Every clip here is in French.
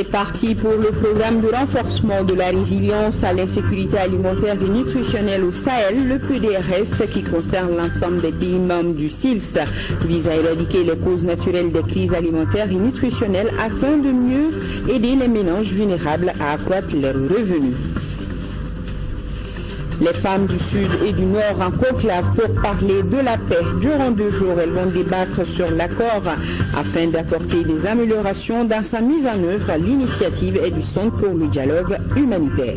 C'est parti pour le programme de renforcement de la résilience à l'insécurité alimentaire et nutritionnelle au Sahel, le PDRS, qui concerne l'ensemble des pays membres du SILS, vise à éradiquer les causes naturelles des crises alimentaires et nutritionnelles afin de mieux aider les ménages vulnérables à accroître leurs revenus. Les femmes du Sud et du Nord en conclave pour parler de la paix. Durant 2 jours, elles vont débattre sur l'accord afin d'apporter des améliorations dans sa mise en œuvre. L'initiative est du Centre pour le dialogue humanitaire.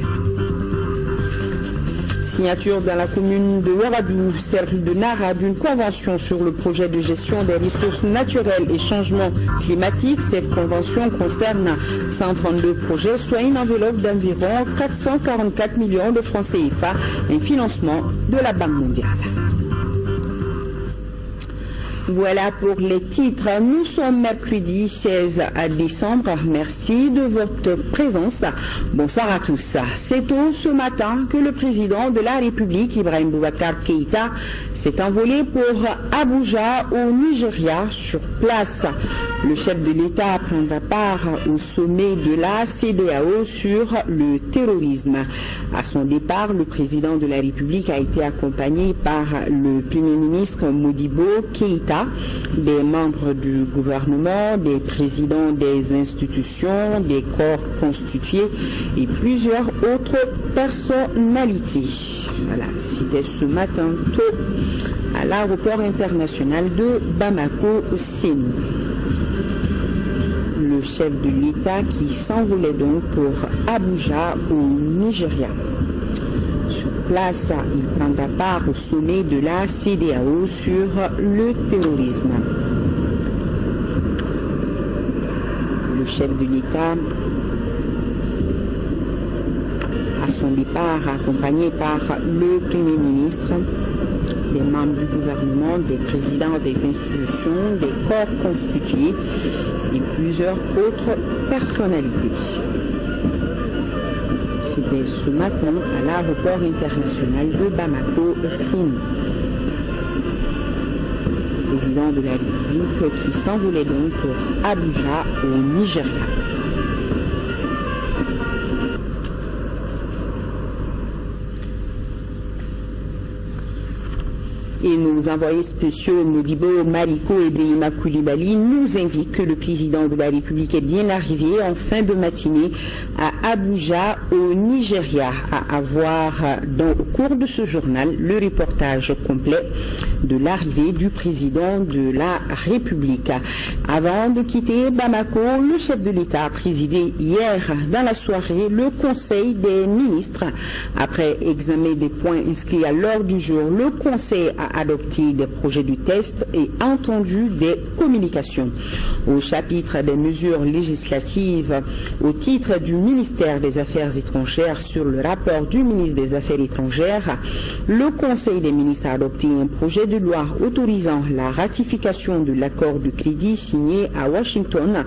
Signature dans la commune de Ouaradou, cercle de Nara, d'une convention sur le projet de gestion des ressources naturelles et changement climatique. Cette convention concerne 132 projets, soit une enveloppe d'environ 444 millions de francs CFA, un financement de la Banque mondiale. Voilà pour les titres. Nous sommes mercredi 16 décembre. Merci de votre présence. Bonsoir à tous. C'est tôt ce matin que le président de la République, Ibrahim Boubacar Keïta, s'est envolé pour Abuja au Nigeria. Sur place, le chef de l'État prendra part au sommet de la CEDEAO sur le terrorisme. À son départ, le président de la République a été accompagné par le Premier ministre Modibo Keïta, des membres du gouvernement, des présidents des institutions, des corps constitués et plusieurs autres personnalités. Voilà, c'était ce matin tôt à l'aéroport international de Bamako-Sénou. Le chef de l'État qui s'envolait donc pour Abuja au Nigeria. Sur place, il prendra part au sommet de la CEDEAO sur le terrorisme. Le chef de l'État, à son départ, accompagné par le Premier ministre, des membres du gouvernement, des présidents des institutions, des corps constitués et plusieurs autres personnalités. C'était ce matin à l'aéroport international de Bamako-Sénou. Le président de la République qui s'envolait donc pour Abuja au Nigeria. Et nos envoyés spéciaux Modibo Mariko et Brahima Koulibaly nous indiquent que le président de la République est bien arrivé en fin de matinée à Abuja au Nigeria. À avoir au cours de ce journal le reportage complet de l'arrivée du président de la République. Avant de quitter Bamako, le chef de l'État a présidé hier dans la soirée le Conseil des ministres. Après examen des points inscrits à l'ordre du jour, le Conseil a adopté des projets de test et entendu des communications. Au chapitre des mesures législatives, au titre du ministère des Affaires étrangères sur le rapport du ministre des Affaires étrangères, le Conseil des ministres a adopté un projet de loi autorisant la ratification de l'accord de crédit signé à Washington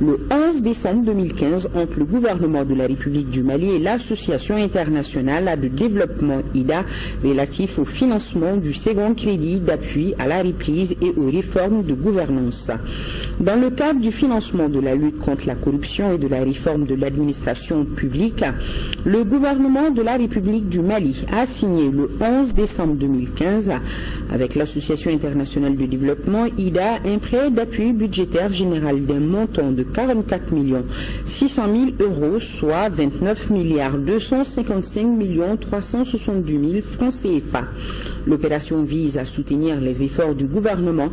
le 11 décembre 2015 entre le gouvernement de la République du Mali et l'Association internationale de développement IDA relatif au financement du second crédit d'appui à la reprise et aux réformes de gouvernance. Dans le cadre du financement de la lutte contre la corruption et de la réforme de l'administration publique, le gouvernement de la République du Mali a signé le 11 décembre 2015 avec l'Association internationale de développement IDA un prêt d'appui budgétaire général d'un montant de 44 600 000 euros, soit 29 255 370 000 francs CFA. L'opération vise à soutenir les efforts du gouvernement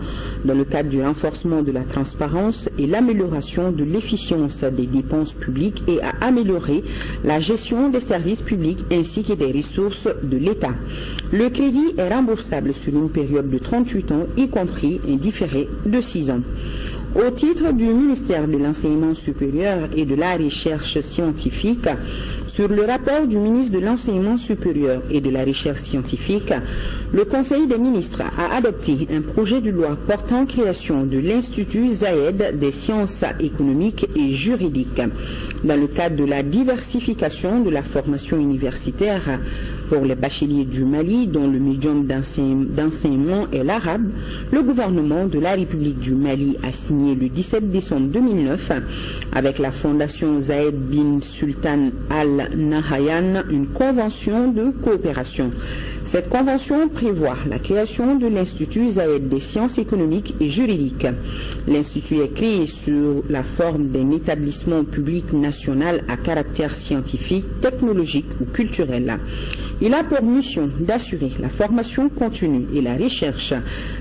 dans le cadre du renforcement de la transparence et l'amélioration de l'efficience des dépenses publiques et à améliorer la gestion des services publics ainsi que des ressources de l'État. Le crédit est remboursable sur une période de 38 ans, y compris un différé de 6 ans. Au titre du ministère de l'Enseignement supérieur et de la Recherche scientifique, Sur le rapport du ministre de l'Enseignement supérieur et de la Recherche scientifique, le Conseil des ministres a adopté un projet de loi portant création de l'Institut Zayed des sciences économiques et juridiques dans le cadre de la diversification de la formation universitaire pour les bacheliers du Mali, dont le médium d'enseignement est l'arabe. Le gouvernement de la République du Mali a signé le 17 décembre 2009 avec la Fondation Zayed bin Sultan Al Nahyan une convention de coopération. Cette convention prévoit la création de l'Institut Zayed des sciences économiques et juridiques. L'Institut est créé sur la forme d'un établissement public national à caractère scientifique, technologique ou culturel. Il a pour mission d'assurer la formation continue et la recherche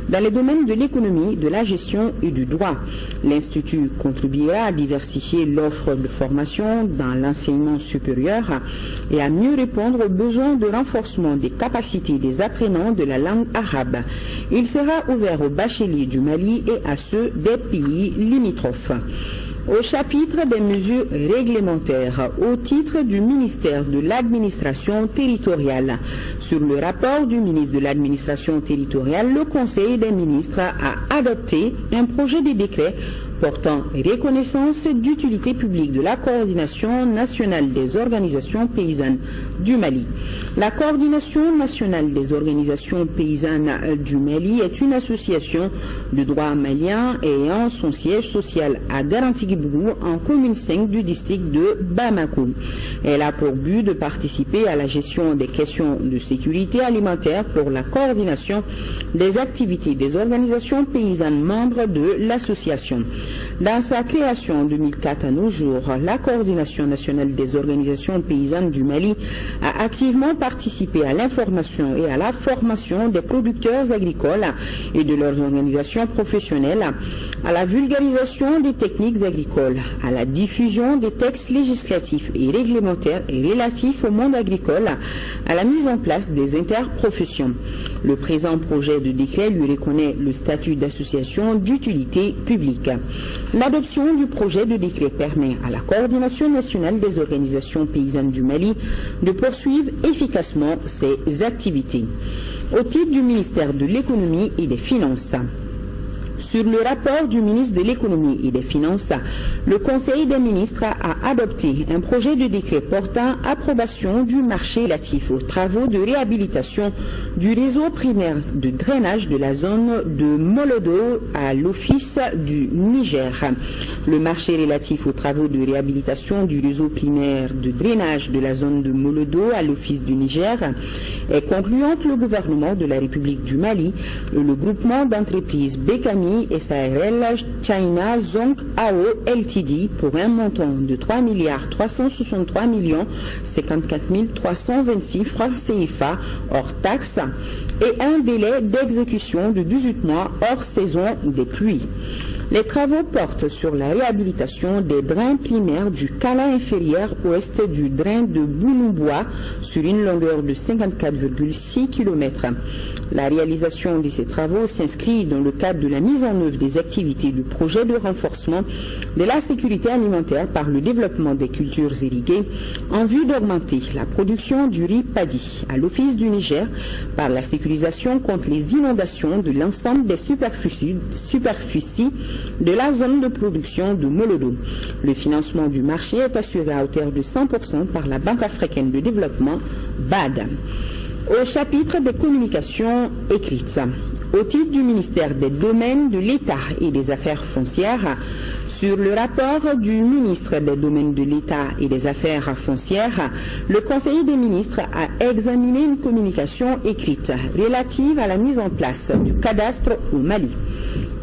dans les domaines de l'économie, de la gestion et du droit. L'Institut contribuera à diversifier l'offre de formation dans l'enseignement supérieur et à mieux répondre aux besoins de renforcement des capacités des apprenants de la langue arabe. Il sera ouvert aux bacheliers du Mali et à ceux des pays limitrophes. Au chapitre des mesures réglementaires, au titre du ministère de l'administration territoriale. Sur le rapport du ministre de l'administration territoriale, le Conseil des ministres a adopté un projet de décret portant reconnaissance d'utilité publique de la coordination nationale des organisations paysannes du Mali. La coordination nationale des organisations paysannes du Mali est une association de droit malien ayant son siège social à Garantigui-Bougou en commune 5 du district de Bamako. Elle a pour but de participer à la gestion des questions de sécurité alimentaire pour la coordination des activités des organisations paysannes membres de l'association. Dans sa création en 2004 à nos jours, la coordination nationale des organisations paysannes du Mali a activement participé à l'information et à la formation des producteurs agricoles et de leurs organisations professionnelles, à la vulgarisation des techniques agricoles, à la diffusion des textes législatifs et réglementaires et relatifs au monde agricole, à la mise en place des interprofessions. Le présent projet de décret lui reconnaît le statut d'association d'utilité publique. L'adoption du projet de décret permet à la coordination nationale des organisations paysannes du Mali de poursuivre efficacement ses activités. Au titre du ministère de l'économie et des finances, sur le rapport du ministre de l'économie et des finances, le Conseil des ministres a adopté un projet de décret portant approbation du marché relatif aux travaux de réhabilitation du réseau primaire de drainage de la zone de Molodo à l'Office du Niger. Le marché relatif aux travaux de réhabilitation du réseau primaire de drainage de la zone de Molodo à l'Office du Niger est conclu entre le gouvernement de la République du Mali et le groupement d'entreprises Bekami et SARL China Zong AO LTD pour un montant de 3 363 54 326 francs CFA hors taxes et un délai d'exécution de 18 mois hors saison des pluies. Les travaux portent sur la réhabilitation des drains primaires du Kala inférieur ouest du drain de Bounouboua sur une longueur de 54,6 km. La réalisation de ces travaux s'inscrit dans le cadre de la mise en œuvre des activités du projet de renforcement de la sécurité alimentaire par le développement des cultures irriguées en vue d'augmenter la production du riz paddy à l'Office du Niger par la sécurisation contre les inondations de l'ensemble des superficies de la zone de production de Molodo. Le financement du marché est assuré à hauteur de 100% par la Banque africaine de développement BAD. Au chapitre des communications écrites, au titre du ministère des Domaines de l'État et des Affaires foncières, sur le rapport du ministre des Domaines de l'État et des Affaires foncières, le Conseil des ministres a examiné une communication écrite relative à la mise en place du cadastre au Mali.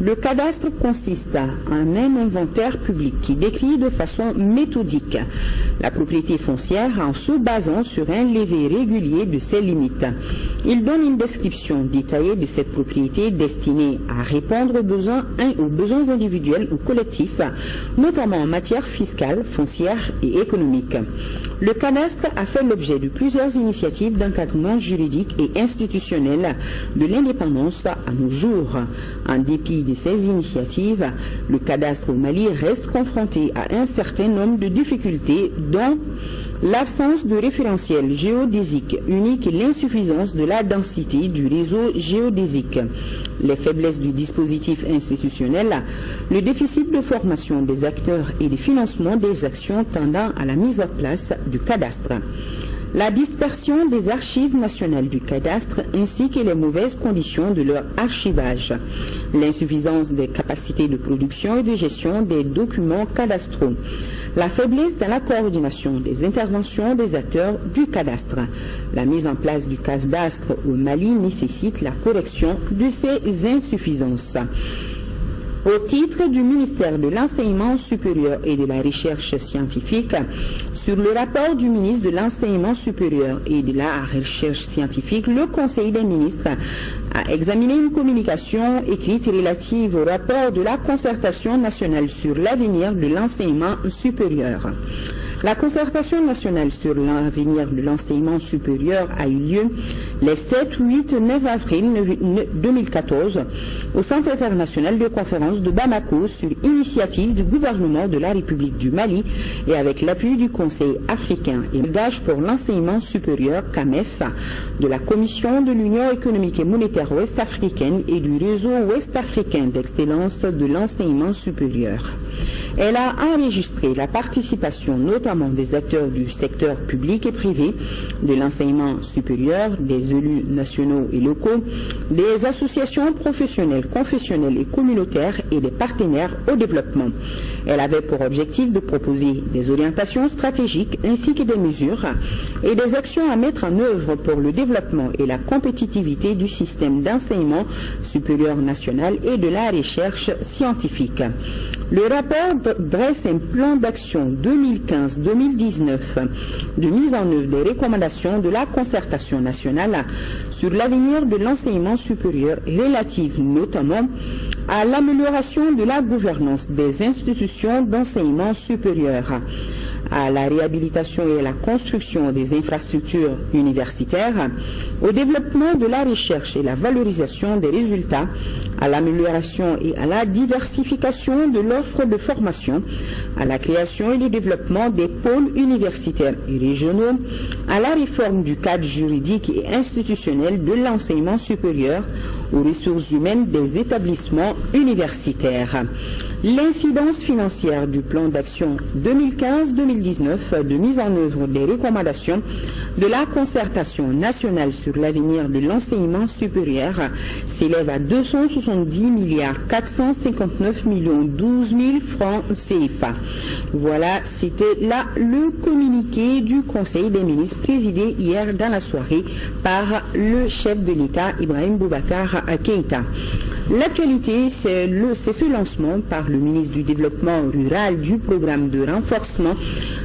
Le cadastre consiste en un inventaire public qui décrit de façon méthodique la propriété foncière en se basant sur un levé régulier de ses limites. Il donne une description détaillée de cette propriété destinée à répondre aux besoins individuels ou collectifs, notamment en matière fiscale, foncière et économique. Le cadastre a fait l'objet de plusieurs initiatives d'encadrement juridique et institutionnel de l'indépendance à nos jours. En dépit des de ces initiatives, le cadastre au Mali reste confronté à un certain nombre de difficultés, dont l'absence de référentiel géodésique unique et l'insuffisance de la densité du réseau géodésique, les faiblesses du dispositif institutionnel, le déficit de formation des acteurs et de financement des actions tendant à la mise en place du cadastre. La dispersion des archives nationales du cadastre ainsi que les mauvaises conditions de leur archivage, l'insuffisance des capacités de production et de gestion des documents cadastraux, la faiblesse dans la coordination des interventions des acteurs du cadastre. La mise en place du cadastre au Mali nécessite la correction de ces insuffisances. Au titre du ministère de l'Enseignement supérieur et de la Recherche scientifique, sur le rapport du ministre de l'Enseignement supérieur et de la Recherche scientifique, le Conseil des ministres a examiné une communication écrite relative au rapport de la concertation nationale sur l'avenir de l'enseignement supérieur. La concertation nationale sur l'avenir de l'enseignement supérieur a eu lieu les 7, 8 et 9 avril 2014 au Centre international de conférence de Bamako sur initiative du gouvernement de la République du Mali et avec l'appui du Conseil africain et gage pour l'enseignement supérieur CAMES, de la Commission de l'Union économique et monétaire ouest-africaine et du réseau ouest-africain d'excellence de l'enseignement supérieur. Elle a enregistré la participation notamment des acteurs du secteur public et privé, de l'enseignement supérieur, des élus nationaux et locaux, des associations professionnelles, confessionnelles et communautaires et des partenaires au développement. Elle avait pour objectif de proposer des orientations stratégiques ainsi que des mesures et des actions à mettre en œuvre pour le développement et la compétitivité du système d'enseignement supérieur national et de la recherche scientifique. Le rapport dresse un plan d'action 2015-2019 de mise en œuvre des recommandations de la concertation nationale sur l'avenir de l'enseignement supérieur relative notamment à l'amélioration de la gouvernance des institutions d'enseignement supérieur, à la réhabilitation et à la construction des infrastructures universitaires, au développement de la recherche et la valorisation des résultats, à l'amélioration et à la diversification de l'offre de formation, à la création et le développement des pôles universitaires et régionaux, à la réforme du cadre juridique et institutionnel de l'enseignement supérieur, aux ressources humaines des établissements universitaires. L'incidence financière du plan d'action 2015-2019 de mise en œuvre des recommandations de la concertation nationale sur l'avenir de l'enseignement supérieur s'élève à 270,459,012,000 francs CFA. Voilà, c'était là le communiqué du Conseil des ministres présidé hier dans la soirée par le chef de l'État Ibrahim Boubacar Keïta. L'actualité, c'est ce lancement par le ministre du Développement rural du programme de renforcement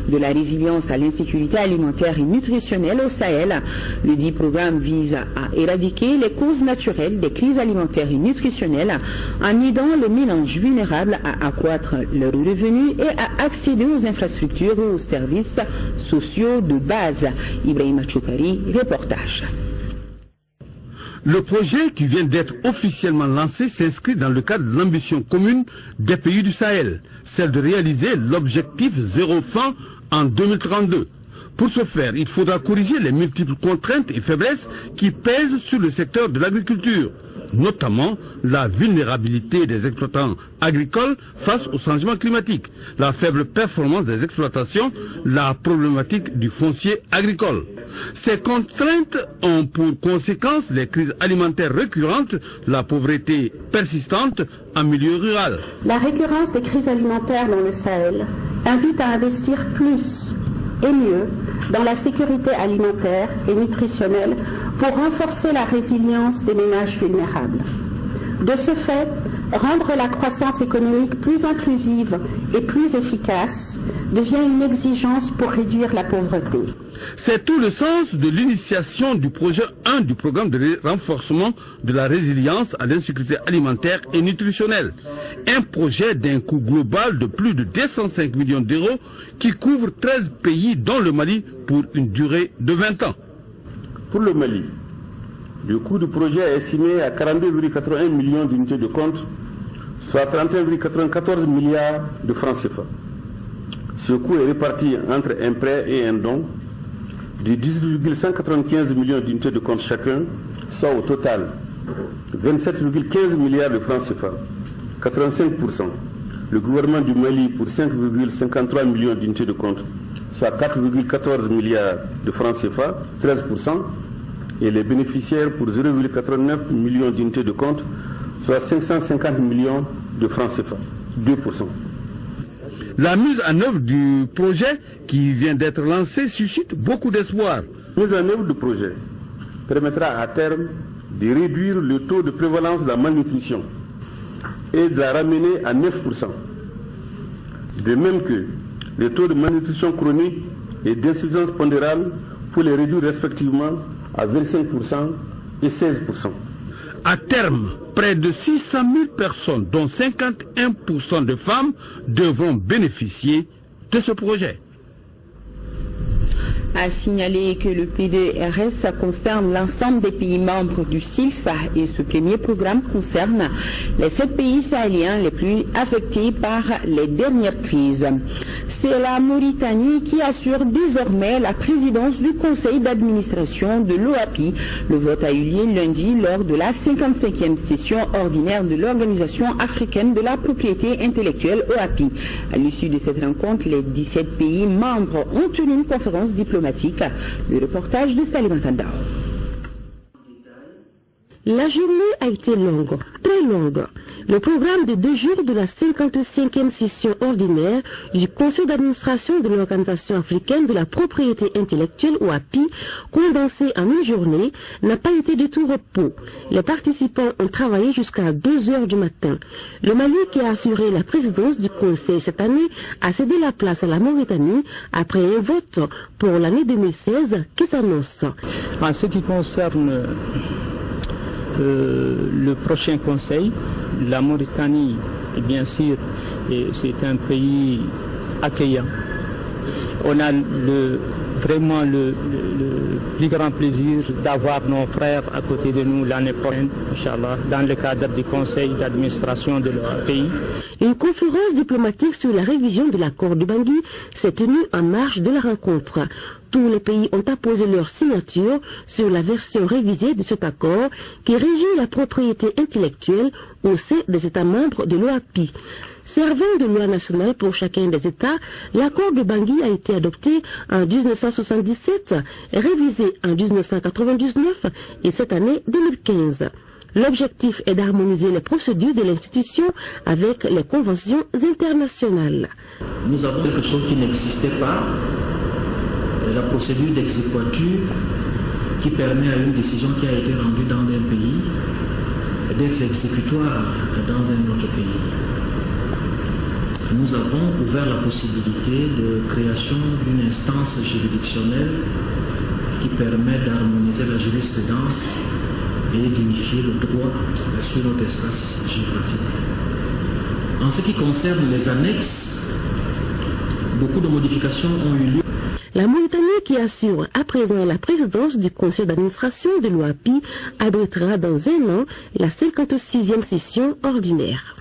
de la résilience à l'insécurité alimentaire et nutritionnelle au Sahel. Le dit programme vise à éradiquer les causes naturelles des crises alimentaires et nutritionnelles en aidant les ménages vulnérables à accroître leurs revenus et à accéder aux infrastructures et aux services sociaux de base. Ibrahim Choukari, reportage. Le projet qui vient d'être officiellement lancé s'inscrit dans le cadre de l'ambition commune des pays du Sahel, celle de réaliser l'objectif zéro faim en 2032. Pour ce faire, il faudra corriger les multiples contraintes et faiblesses qui pèsent sur le secteur de l'agriculture, notamment la vulnérabilité des exploitants agricoles face au changement climatique, la faible performance des exploitations, la problématique du foncier agricole. Ces contraintes ont pour conséquence les crises alimentaires récurrentes, la pauvreté persistante en milieu rural. La récurrence des crises alimentaires dans le Sahel invite à investir plus et mieux dans la sécurité alimentaire et nutritionnelle pour renforcer la résilience des ménages vulnérables. De ce fait, rendre la croissance économique plus inclusive et plus efficace devient une exigence pour réduire la pauvreté. C'est tout le sens de l'initiation du projet 1 du programme de renforcement de la résilience à l'insécurité alimentaire et nutritionnelle. Un projet d'un coût global de plus de 205 millions d'euros qui couvre 13 pays dont le Mali pour une durée de 20 ans. Pour le Mali, le coût du projet est estimé à 42,81 millions d'unités de compte, soit 31,94 milliards de francs CFA. Ce coût est réparti entre un prêt et un don de 10,195 millions d'unités de compte chacun, soit au total 27,15 milliards de francs CFA, 85%. Le gouvernement du Mali pour 5,53 millions d'unités de compte, soit 4,14 milliards de francs CFA, 13%, et les bénéficiaires pour 0,89 millions d'unités de compte, soit 550 millions de francs CFA, 2%. La mise en œuvre du projet qui vient d'être lancé suscite beaucoup d'espoir. La mise en œuvre du projet permettra à terme de réduire le taux de prévalence de la malnutrition et de la ramener à 9%. De même que les taux de malnutrition chronique et d'insuffisance pondérale pour les réduire respectivement à 25% et 16%. À terme, près de 600 000 personnes, dont 51% de femmes, devront bénéficier de ce projet. A signaler que le PDRS concerne l'ensemble des pays membres du SILSA et ce premier programme concerne les 7 pays sahéliens les plus affectés par les dernières crises. C'est la Mauritanie qui assure désormais la présidence du conseil d'administration de l'OAPI. Le vote a eu lieu lundi lors de la 55e session ordinaire de l'Organisation africaine de la propriété intellectuelle OAPI. À l'issue de cette rencontre, les 17 pays membres ont tenu une conférence diplomatique. Le reportage de Salim Tandao. La journée a été longue, très longue. Le programme de 2 jours de la 55e session ordinaire du Conseil d'administration de l'Organisation africaine de la propriété intellectuelle OAPI, condensé en une journée, n'a pas été de tout repos. Les participants ont travaillé jusqu'à 2 heures du matin. Le Mali, qui a assuré la présidence du Conseil cette année, a cédé la place à la Mauritanie après un vote pour l'année 2016 qui s'annonce. En ce qui concerne le prochain conseil, la Mauritanie, bien sûr, c'est un pays accueillant. On a vraiment le plus grand plaisir d'avoir nos frères à côté de nous l'année prochaine, Inch'Allah, dans le cadre du conseil d'administration de leur pays. Une conférence diplomatique sur la révision de l'accord de Bangui s'est tenue en marge de la rencontre. Tous les pays ont apposé leur signature sur la version révisée de cet accord qui régit la propriété intellectuelle au sein des États membres de l'OAPI. Servant de loi nationale pour chacun des États, l'accord de Bangui a été adopté en 1977, révisé en 1999 et cette année 2015. L'objectif est d'harmoniser les procédures de l'institution avec les conventions internationales. Nous avons quelque chose qui n'existait pas, la procédure d'exéquatur qui permet à une décision qui a été rendue dans un pays d'être exécutoire dans un autre pays. Nous avons ouvert la possibilité de création d'une instance juridictionnelle qui permet d'harmoniser la jurisprudence et d'unifier le droit sur notre espace géographique. En ce qui concerne les annexes, beaucoup de modifications ont eu lieu. La Mauritanie, qui assure à présent la présidence du conseil d'administration de l'OAPI, abritera dans un an la 56e session ordinaire.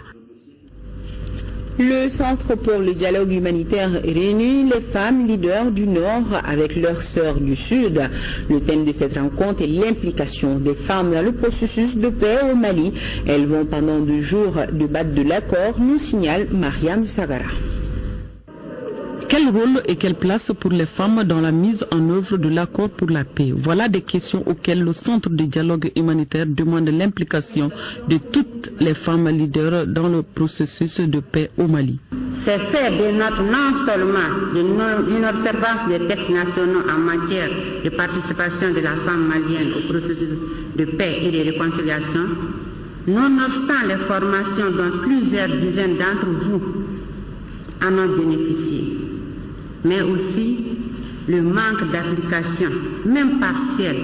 Le Centre pour le dialogue humanitaire réunit les femmes leaders du Nord avec leurs sœurs du Sud. Le thème de cette rencontre est l'implication des femmes dans le processus de paix au Mali. Elles vont pendant 2 jours débattre de l'accord, nous signale Mariam Sagara. Quel rôle et quelle place pour les femmes dans la mise en œuvre de l'accord pour la paix? Voilà des questions auxquelles le Centre de dialogue humanitaire demande l'implication de toutes les femmes leaders dans le processus de paix au Mali. C'est fait non seulement d'une observance des textes nationaux en matière de participation de la femme malienne au processus de paix et de réconciliation, nonobstant les formations dont plusieurs dizaines d'entre vous en ont bénéficié, mais aussi le manque d'application, même partielle,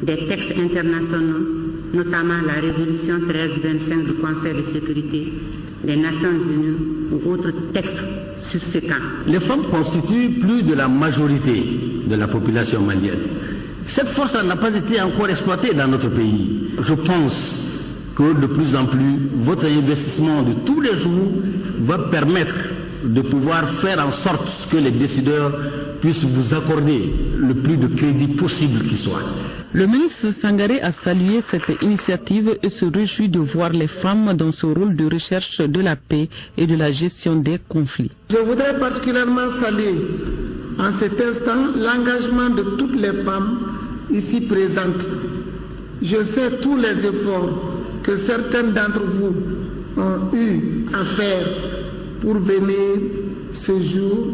des textes internationaux, notamment la résolution 1325 du Conseil de sécurité des Nations Unies ou autres textes subséquents. Les femmes constituent plus de la majorité de la population malienne. Cette force n'a pas été encore exploitée dans notre pays. Je pense que de plus en plus, votre investissement de tous les jours va permettre de pouvoir faire en sorte que les décideurs puissent vous accorder le plus de crédit possible qui soit. Le ministre Sangaré a salué cette initiative et se réjouit de voir les femmes dans ce rôle de recherche de la paix et de la gestion des conflits. Je voudrais particulièrement saluer en cet instant l'engagement de toutes les femmes ici présentes. Je sais tous les efforts que certaines d'entre vous ont eu à faire pour venir ce jour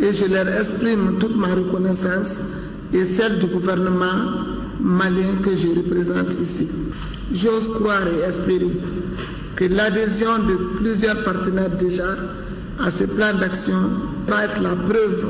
et je leur exprime toute ma reconnaissance et celle du gouvernement malien que je représente ici. J'ose croire et espérer que l'adhésion de plusieurs partenaires déjà à ce plan d'action va être la preuve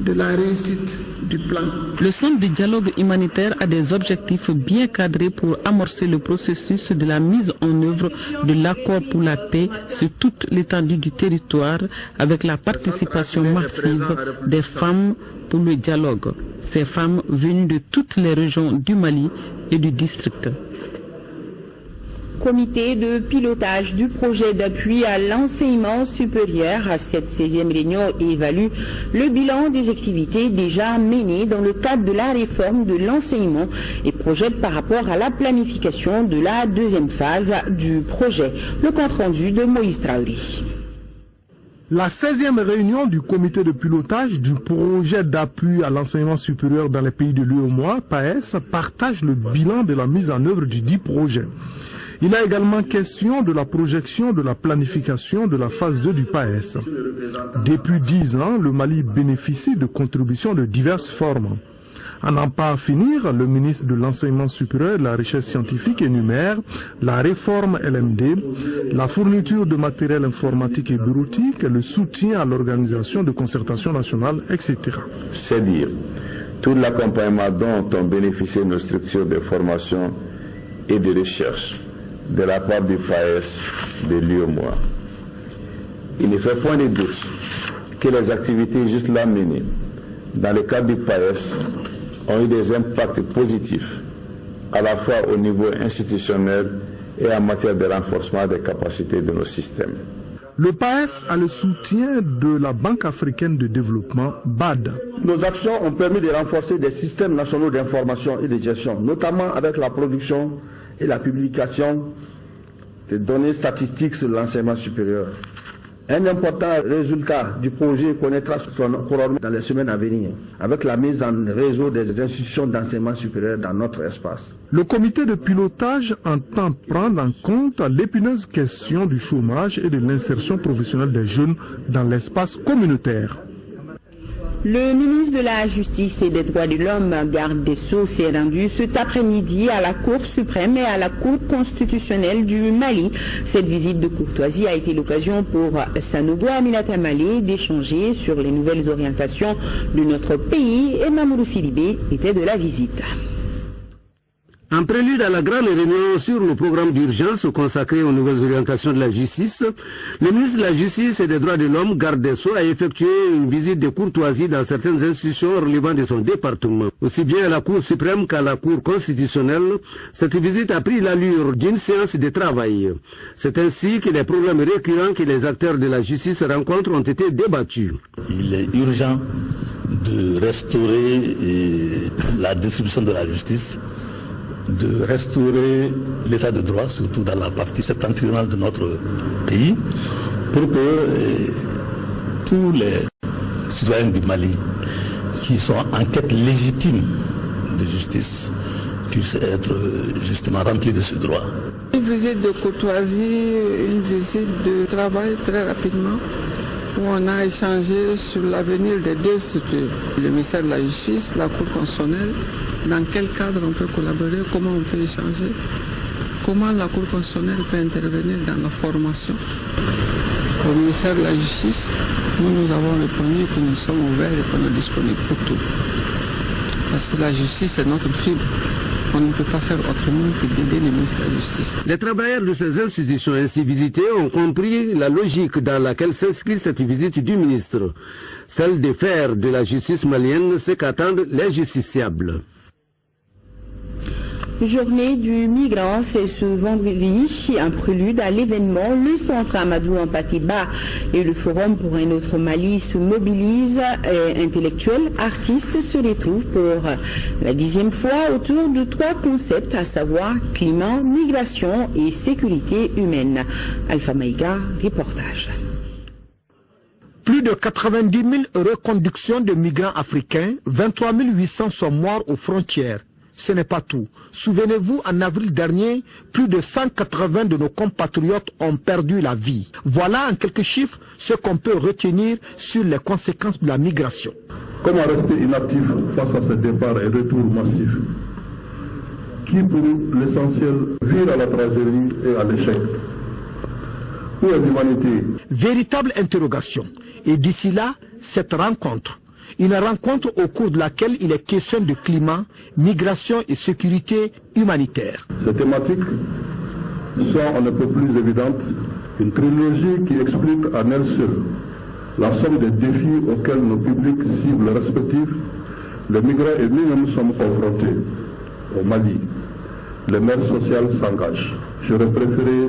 de la réussite du plan. Le Centre de dialogue humanitaire a des objectifs bien cadrés pour amorcer le processus de la mise en œuvre de l'accord pour la paix sur toute l'étendue du territoire avec la participation massive des femmes pour le dialogue. Ces femmes venues de toutes les régions du Mali et du district. Comité de pilotage du projet d'appui à l'enseignement supérieur. Cette 16e réunion évalue le bilan des activités déjà menées dans le cadre de la réforme de l'enseignement et projette par rapport à la planification de la deuxième phase du projet. Le compte rendu de Moïse Traoré. La 16e réunion du comité de pilotage du projet d'appui à l'enseignement supérieur dans les pays de l'UEMOA, PAES, partage le bilan de la mise en œuvre du dit projet. Il a également question de la projection de la planification de la phase 2 du PAES. Depuis 10 ans, le Mali bénéficie de contributions de diverses formes. À n'en pas finir, le ministre de l'Enseignement supérieur et de la Recherche scientifique énumère la réforme LMD, la fourniture de matériel informatique et bureautique, le soutien à l'organisation de concertation nationale, etc. C'est dire tout l'accompagnement dont ont bénéficié nos structures de formation et de recherche de la part du PAES de l'UEMOA. Il ne fait point de doute que les activités juste là menées dans le cadre du PAES ont eu des impacts positifs à la fois au niveau institutionnel et en matière de renforcement des capacités de nos systèmes. Le PAES a le soutien de la Banque africaine de développement, BAD. Nos actions ont permis de renforcer des systèmes nationaux d'information et de gestion, notamment avec la production et la publication des données statistiques sur l'enseignement supérieur. Un important résultat du projet connaîtra son couronnement dans les semaines à venir, avec la mise en réseau des institutions d'enseignement supérieur dans notre espace. Le comité de pilotage entend prendre en compte l'épineuse question du chômage et de l'insertion professionnelle des jeunes dans l'espace communautaire. Le ministre de la Justice et des Droits de l'Homme, garde des Sceaux, s'est rendu cet après-midi à la Cour suprême et à la Cour constitutionnelle du Mali. Cette visite de courtoisie a été l'occasion pour Sanogo Aminata Malé d'échanger sur les nouvelles orientations de notre pays et Mamoudou Sidibé était de la visite. En prélude à la grande réunion sur le programme d'urgence consacré aux nouvelles orientations de la justice, le ministre de la Justice et des Droits de l'Homme, garde des Sceaux, a effectué une visite de courtoisie dans certaines institutions relevant de son département. Aussi bien à la Cour suprême qu'à la Cour constitutionnelle, cette visite a pris l'allure d'une séance de travail. C'est ainsi que les problèmes récurrents que les acteurs de la justice rencontrent ont été débattus. Il est urgent de restaurer la distribution de la justice, de restaurer l'état de droit, surtout dans la partie septentrionale de notre pays, pour que tous les citoyens du Mali qui sont en quête légitime de justice puissent être justement remplis de ce droit. Une visite de courtoisie, une visite de travail très rapidement, où on a échangé sur l'avenir des deux structures, le ministère de la Justice, la Cour constitutionnelle, dans quel cadre on peut collaborer, comment on peut échanger, comment la Cour constitutionnelle peut intervenir dans la formation. Au ministère de la Justice, nous avons répondu que nous sommes ouverts et que nous sommes disponibles pour tout. Parce que la justice est notre fibre. On ne peut pas faire autrement que d'aider les ministres de la Justice. Les travailleurs de ces institutions ainsi visitées ont compris la logique dans laquelle s'inscrit cette visite du ministre, celle de faire de la justice malienne ce qu'attendent les justiciables. Journée du migrant, c'est ce vendredi, un prélude à l'événement. Le centre Amadou Hampâté-Bâ et le Forum pour un autre Mali se mobilisent. Intellectuels, artistes se retrouvent pour la 10e fois autour de 3 concepts, à savoir climat, migration et sécurité humaine. Alpha Maïga, reportage. Plus de 90 000 reconductions de migrants africains, 23 800 sont morts aux frontières. Ce n'est pas tout. Souvenez-vous, en avril dernier, plus de 180 de nos compatriotes ont perdu la vie. Voilà en quelques chiffres ce qu'on peut retenir sur les conséquences de la migration. Comment rester inactif face à ce départ et retour massif qui, pour l'essentiel, vire à la tragédie et à l'échec? Où est l'humanité? Véritable interrogation. Et d'ici là, cette rencontre. Une rencontre au cours de laquelle il est question de climat, migration et sécurité humanitaire. Ces thématiques sont on ne peut plus évidentes, une trilogie qui explique en elle seule la somme des défis auxquels nos publics cibles respectifs, les migrants et nous-mêmes sommes confrontés. Au Mali, les maires sociales s'engagent. J'aurais préféré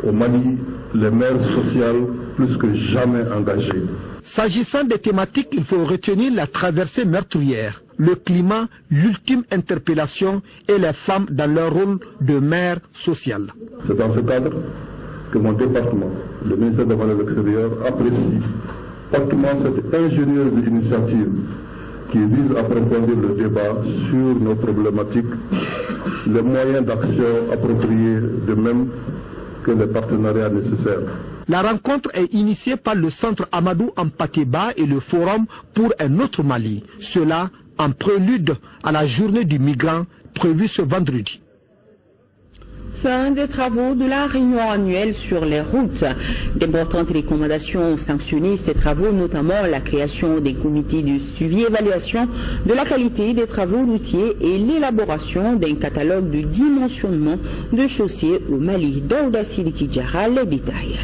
au Mali les maires sociales plus que jamais engagées. S'agissant des thématiques, il faut retenir la traversée meurtrière, le climat, l'ultime interpellation et les femmes dans leur rôle de mère sociale. C'est dans ce cadre que mon département, le ministère des Affaires extérieures, apprécie hautement cette ingénieuse initiative qui vise à approfondir le débat sur nos problématiques, les moyens d'action appropriés, de même que les partenariats nécessaires. La rencontre est initiée par le centre Amadou Hampâté-Bâ et le Forum pour un autre Mali. Cela en prélude à la journée du migrant prévue ce vendredi. Fin des travaux de la réunion annuelle sur les routes. D'importantes recommandations ont sanctionné ces travaux, notamment la création des comités de suivi et évaluation de la qualité des travaux routiers et l'élaboration d'un catalogue de dimensionnement de chaussées au Mali. Daouda Sidiki Diarra, les détails.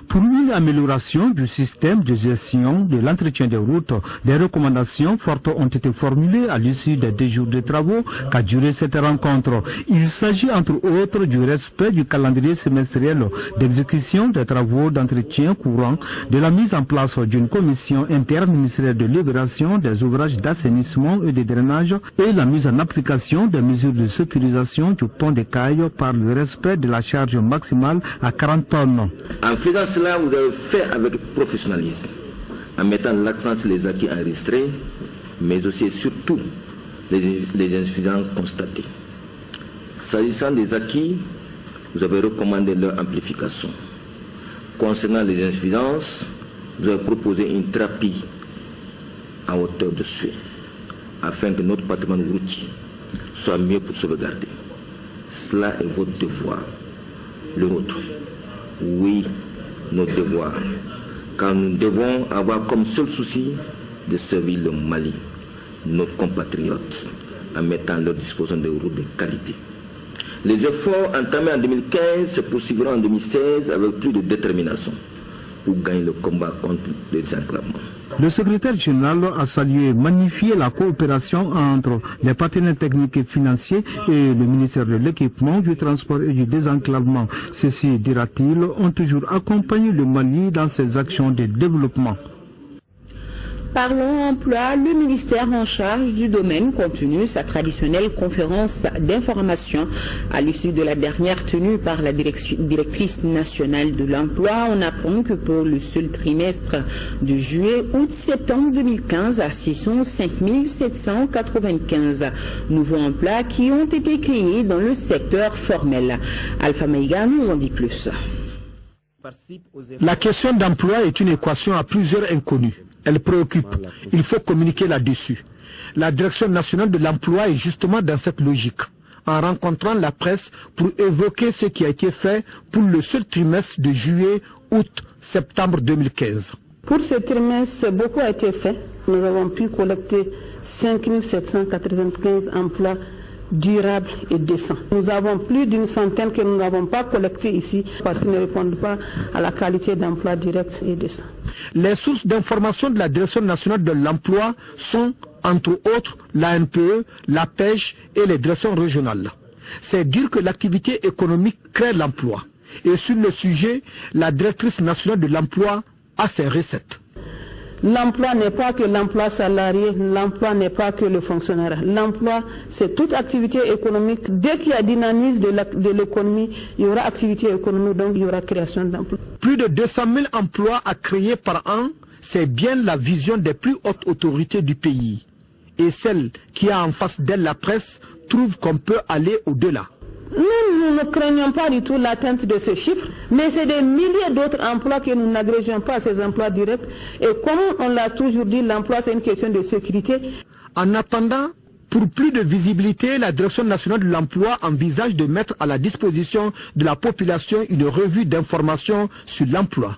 Pour une amélioration du système de gestion de l'entretien des routes, des recommandations fortes ont été formulées à l'issue des 2 jours de travaux qu'a duré cette rencontre. Il s'agit entre autres du respect du calendrier semestriel d'exécution des travaux d'entretien courant, de la mise en place d'une commission interministérielle de libération des ouvrages d'assainissement et de drainage et la mise en application des mesures de sécurisation du pont des Cailles par le respect de la charge maximale à 40 tonnes. En faisant cela, vous avez fait avec professionnalisme, en mettant l'accent sur les acquis enregistrés, mais aussi et surtout les insuffisances constatées. S'agissant des acquis, vous avez recommandé leur amplification. Concernant les insuffisances, vous avez proposé une thérapie à hauteur de seuil, afin que notre patrimoine routier soit mieux pour sauvegarder. Cela est votre devoir. Le nôtre, oui, notre devoir, car nous devons avoir comme seul souci de servir le Mali, nos compatriotes, en mettant à leur disposition des routes de qualité. Les efforts entamés en 2015 se poursuivront en 2016 avec plus de détermination pour gagner le combat contre le désenclavement. Le secrétaire général a salué et magnifié la coopération entre les partenaires techniques et financiers et le ministère de l'équipement, du transport et du désenclavement. Ceci, dira-t-il, ont toujours accompagné le Mali dans ses actions de développement. Parlons emploi, le ministère en charge du domaine continue sa traditionnelle conférence d'information. À l'issue de la dernière tenue par la directrice nationale de l'emploi, on apprend que pour le seul trimestre de juillet, août-septembre 2015, ce sont 5 795 nouveaux emplois qui ont été créés dans le secteur formel. Alpha Maïga nous en dit plus. La question d'emploi est une équation à plusieurs inconnues. Elle préoccupe. Il faut communiquer là-dessus. La direction nationale de l'emploi est justement dans cette logique, en rencontrant la presse pour évoquer ce qui a été fait pour le seul trimestre de juillet, août, septembre 2015. Pour ce trimestre, beaucoup a été fait. Nous avons pu collecter 5 795 emplois durables et décents. Nous avons plus d'une centaine que nous n'avons pas collectés ici parce qu'ils ne répondent pas à la qualité d'emploi direct et décent. Les sources d'information de la Direction nationale de l'emploi sont entre autres l'ANPE, la pêche et les directions régionales. C'est dire que l'activité économique crée l'emploi. Et sur le sujet, la directrice nationale de l'emploi a ses recettes. L'emploi n'est pas que l'emploi salarié, l'emploi n'est pas que le fonctionnaire. L'emploi, c'est toute activité économique. Dès qu'il y a dynamisme de l'économie, il y aura activité économique, donc il y aura création d'emplois. Plus de 200 000 emplois à créer par an, c'est bien la vision des plus hautes autorités du pays. Et celle qui a en face d'elle la presse trouve qu'on peut aller au-delà. Nous ne craignons pas du tout l'atteinte de ce chiffre, mais c'est des milliers d'autres emplois que nous n'agrégeons pas, ces emplois directs. Et comme on l'a toujours dit, l'emploi c'est une question de sécurité. En attendant, pour plus de visibilité, la Direction nationale de l'emploi envisage de mettre à la disposition de la population une revue d'information sur l'emploi.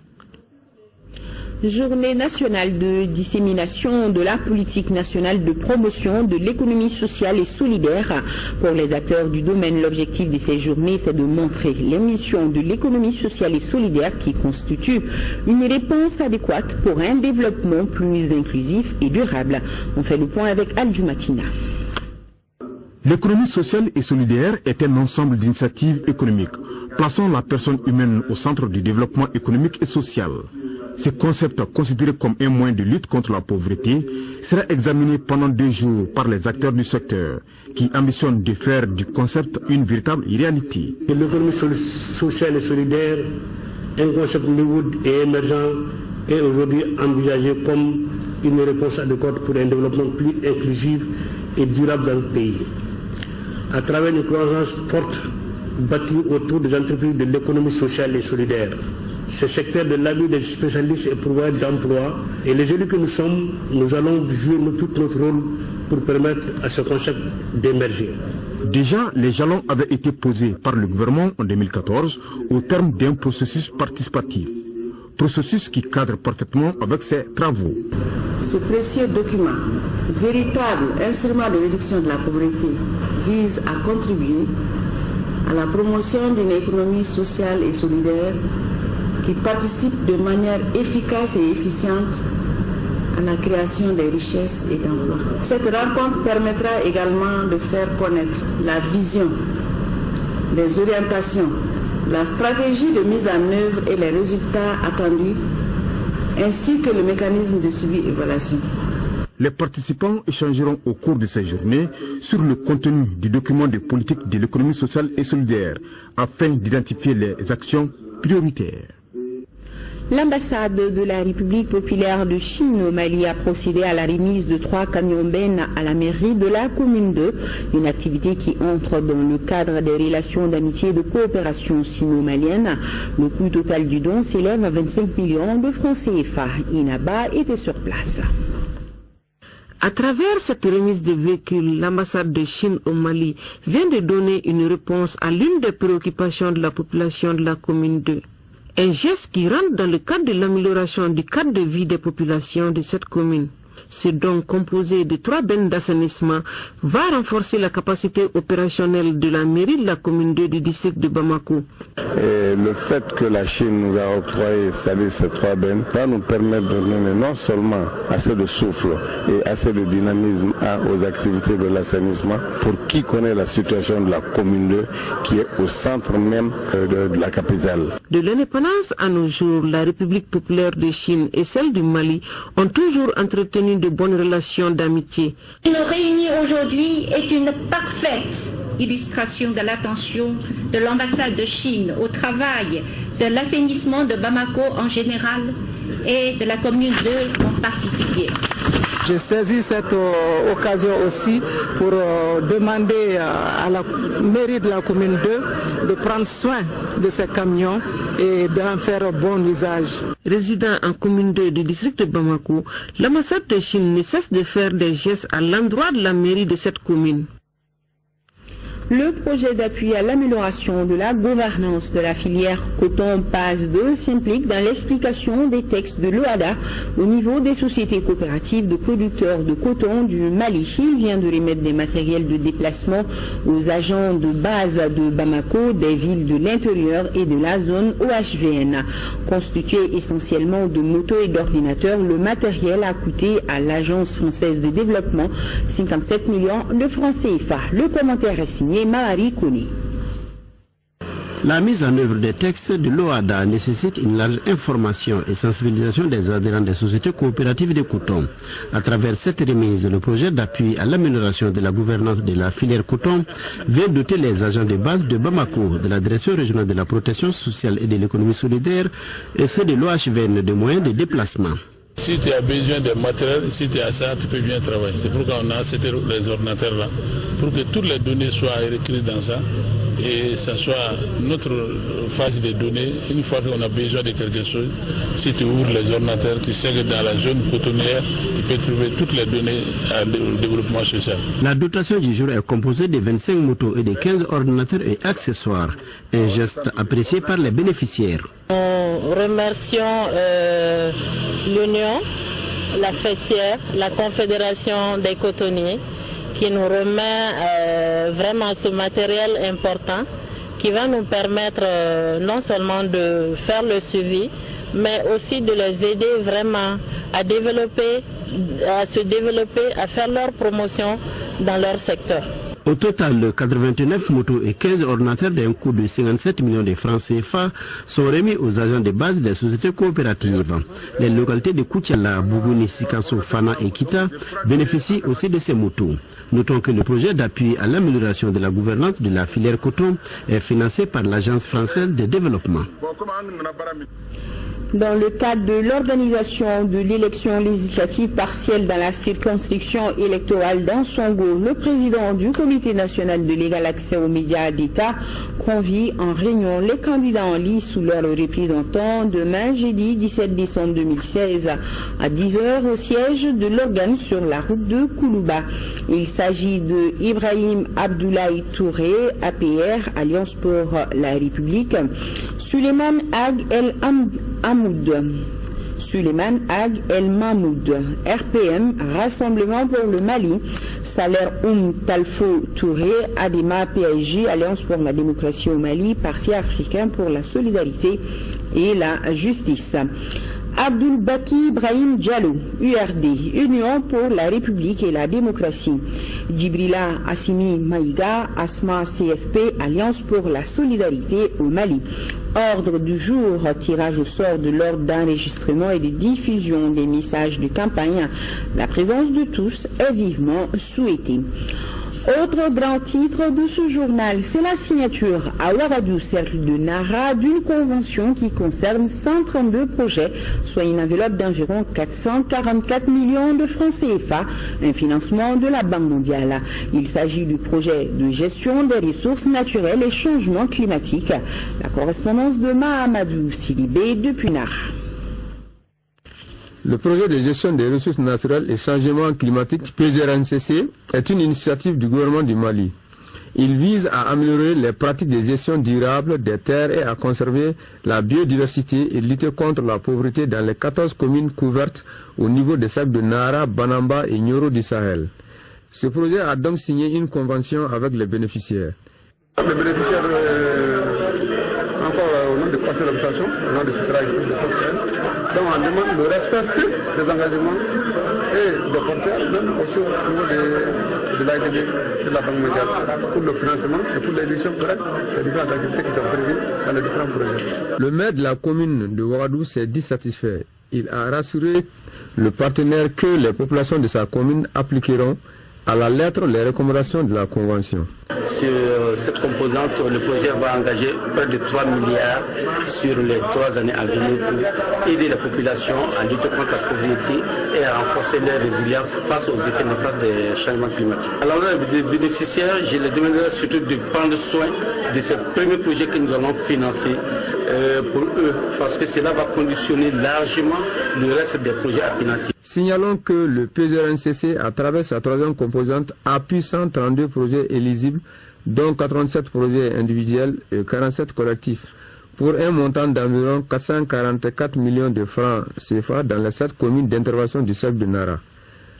Journée nationale de dissémination de la politique nationale de promotion de l'économie sociale et solidaire. Pour les acteurs du domaine, l'objectif de ces journées, c'est de montrer les missions de l'économie sociale et solidaire qui constituent une réponse adéquate pour un développement plus inclusif et durable. On fait le point avec Al-Jumatina. L'économie sociale et solidaire est un ensemble d'initiatives économiques, plaçant la personne humaine au centre du développement économique et social. Ce concept, considéré comme un moyen de lutte contre la pauvreté, sera examiné pendant 2 jours par les acteurs du secteur, qui ambitionnent de faire du concept une véritable réalité. L'économie sociale et solidaire, un concept nouveau et émergent, est aujourd'hui envisagé comme une réponse adéquate pour un développement plus inclusif et durable dans le pays. À travers une croissance forte bâtie autour des entreprises de l'économie sociale et solidaire. Ce secteur de l'avis des spécialistes et pourvoyeurs d'emploi, et les élus que nous sommes, nous allons jouer tout notre rôle pour permettre à ce concept d'émerger. Déjà, les jalons avaient été posés par le gouvernement en 2014 au terme d'un processus participatif. Processus qui cadre parfaitement avec ses travaux. Ce précieux document, véritable instrument de réduction de la pauvreté, vise à contribuer à la promotion d'une économie sociale et solidaire qui participe de manière efficace et efficiente à la création des richesses et d'emplois. Cette rencontre permettra également de faire connaître la vision, les orientations, la stratégie de mise en œuvre et les résultats attendus, ainsi que le mécanisme de suivi et évaluation. Les participants échangeront au cours de ces journées sur le contenu du document de politique de l'économie sociale et solidaire afin d'identifier les actions prioritaires. L'ambassade de la République populaire de Chine au Mali a procédé à la remise de 3 camions bennes à la mairie de la commune 2, une activité qui entre dans le cadre des relations d'amitié et de coopération sino-malienne. Le coût total du don s'élève à 25 millions de francs CFA. Inaba était sur place. À travers cette remise de véhicules, l'ambassade de Chine au Mali vient de donner une réponse à l'une des préoccupations de la population de la commune 2. Un geste qui rentre dans le cadre de l'amélioration du cadre de vie des populations de cette commune. Ce don composé de 3 bennes d'assainissement va renforcer la capacité opérationnelle de la mairie de la commune 2 du district de Bamako. Et le fait que la Chine nous a octroyé installer ces 3 bennes va nous permettre de donner non seulement assez de souffle et assez de dynamisme aux activités de l'assainissement pour qui connaît la situation de la commune 2 qui est au centre même de la capitale. De l'indépendance à nos jours, la République populaire de Chine et celle du Mali ont toujours entretenu de bonnes relations d'amitié. Nous réunir aujourd'hui est une parfaite illustration de l'attention de l'ambassade de Chine au travail de l'assainissement de Bamako en général et de la commune 2 en particulier. J'ai saisi cette occasion aussi pour demander à la mairie de la commune 2 de prendre soin de ces camions et d'en faire bon usage. Résident en commune 2 du district de Bamako, l'ambassade de Chine ne cesse de faire des gestes à l'endroit de la mairie de cette commune. Le projet d'appui à l'amélioration de la gouvernance de la filière coton PAS 2 s'implique dans l'explication des textes de l'OHADA au niveau des sociétés coopératives de producteurs de coton du Mali. Il vient de remettre des matériels de déplacement aux agents de base de Bamako, des villes de l'intérieur et de la zone OHVN. Constitué essentiellement de motos et d'ordinateurs, le matériel a coûté à l'Agence française de développement 57 millions de francs CFA. Le commentaire est signé Mahari Kouni. La mise en œuvre des textes de l'OHADA nécessite une large information et sensibilisation des adhérents des sociétés coopératives de coton. À travers cette remise, le projet d'appui à l'amélioration de la gouvernance de la filière coton vient doter les agents de base de Bamako, de la Direction régionale de la protection sociale et de l'économie solidaire et ceux de l'OHVN de moyens de déplacement. Si tu as besoin de matériel, si tu as ça, tu peux bien travailler. C'est pourquoi on a les ordinateurs là, pour que toutes les données soient écrites dans ça. Et ça soit notre phase de données. Une fois qu'on a besoin de quelque chose, si tu ouvres les ordinateurs, tu sais que dans la zone cotonnière, tu peux trouver toutes les données au développement social. La dotation du jour est composée de 25 motos et de 15 ordinateurs et accessoires. Un geste apprécié par les bénéficiaires. Nous remercions l'Union, la fêtière, la Confédération des cotonniers, qui nous remet vraiment ce matériel important qui va nous permettre non seulement de faire le suivi, mais aussi de les aider vraiment à se développer, à faire leur promotion dans leur secteur. Au total, 89 motos et 15 ordinateurs d'un coût de 57 millions de francs CFA sont remis aux agents de base des sociétés coopératives. Les localités de Koutiala, Bougouni, Sikasso, Fana et Kita bénéficient aussi de ces motos. Notons que le projet d'appui à l'amélioration de la gouvernance de la filière coton est financé par l'Agence française de développement. Dans le cadre de l'organisation de l'élection législative partielle dans la circonscription électorale d'Ansongo, le président du Comité national de l'égal accès aux médias d'État convie en réunion les candidats en lice sous leurs représentants demain, jeudi 17 décembre 2016, à 10h au siège de l'organe sur la route de Koulouba. Il s'agit de Ibrahim Abdoulaye Touré, APR, Alliance pour la République, Suleiman Ag El Suleiman Ag El Mahmoud, RPM, Rassemblement pour le Mali, Salaire Talfo Touré, Adema PSG, Alliance pour la démocratie au Mali, Parti africain pour la solidarité et la justice. Abdul Baki Ibrahim Diallo, URD, Union pour la République et la démocratie. Djibrila Assimi Maïga, ASMA CFP, Alliance pour la solidarité au Mali. Ordre du jour, tirage au sort de l'ordre d'enregistrement et de diffusion des messages de campagne. La présence de tous est vivement souhaitée. Autre grand titre de ce journal, c'est la signature à Ouagadou, cercle de Nara, d'une convention qui concerne 132 projets, soit une enveloppe d'environ 444 millions de francs CFA, un financement de la Banque mondiale. Il s'agit du projet de gestion des ressources naturelles et changement climatique. La correspondance de Mahamadou Sidibé depuis Nara. Le projet de gestion des ressources naturelles et changement climatique PGRNCC est une initiative du gouvernement du Mali. Il vise à améliorer les pratiques de gestion durable des terres et à conserver la biodiversité et lutter contre la pauvreté dans les 14 communes couvertes au niveau des sacs de Nara, Banamba et Nioro du Sahel. Ce projet a donc signé une convention avec les bénéficiaires. Les bénéficiaires, encore au nom du conseil d'administration, au nom de ce travail de Sahel, donc on demande le respect strict des engagements et des frontières, même aussi au niveau de l'AIDB, de la Banque mondiale, pour le financement et pour l'exécution correcte des différentes activités qui sont prévues dans les différents projets. Le maire de la commune de Ouagadou s'est dit satisfait. Il a rassuré le partenaire que les populations de sa commune appliqueront à la lettre les recommandations de la Convention. Sur cette composante, le projet va engager près de 3 milliards sur les 3 années à venir pour aider la population à lutter contre la pauvreté et à renforcer leur résilience face aux effets néfastes des changements climatiques. Alors, les bénéficiaires, je les demanderai surtout de prendre soin de ces premiers projets que nous allons financer pour eux, parce que cela va conditionner largement le reste des projets à financer. Signalons que le PGRNCC, à travers sa troisième composante, appuie 132 projets éligibles dont 87 projets individuels et 47 collectifs, pour un montant d'environ 444 millions de francs CFA dans les 7 communes d'intervention du cercle de Nara.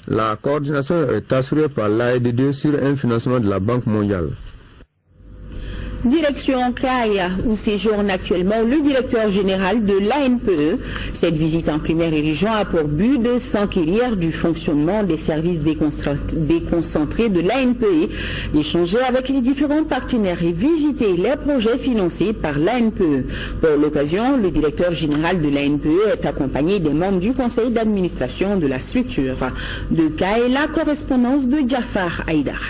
La coordination est assurée par l'AED2 sur un financement de la Banque mondiale. Direction CAI, où séjourne actuellement le directeur général de l'ANPE. Cette visite en première région a pour but de s'enquérir du fonctionnement des services déconcentrés de l'ANPE, échanger avec les différents partenaires et visiter les projets financés par l'ANPE. Pour l'occasion, le directeur général de l'ANPE est accompagné des membres du conseil d'administration de la structure. De CAI, la correspondance de Jafar Haïdar.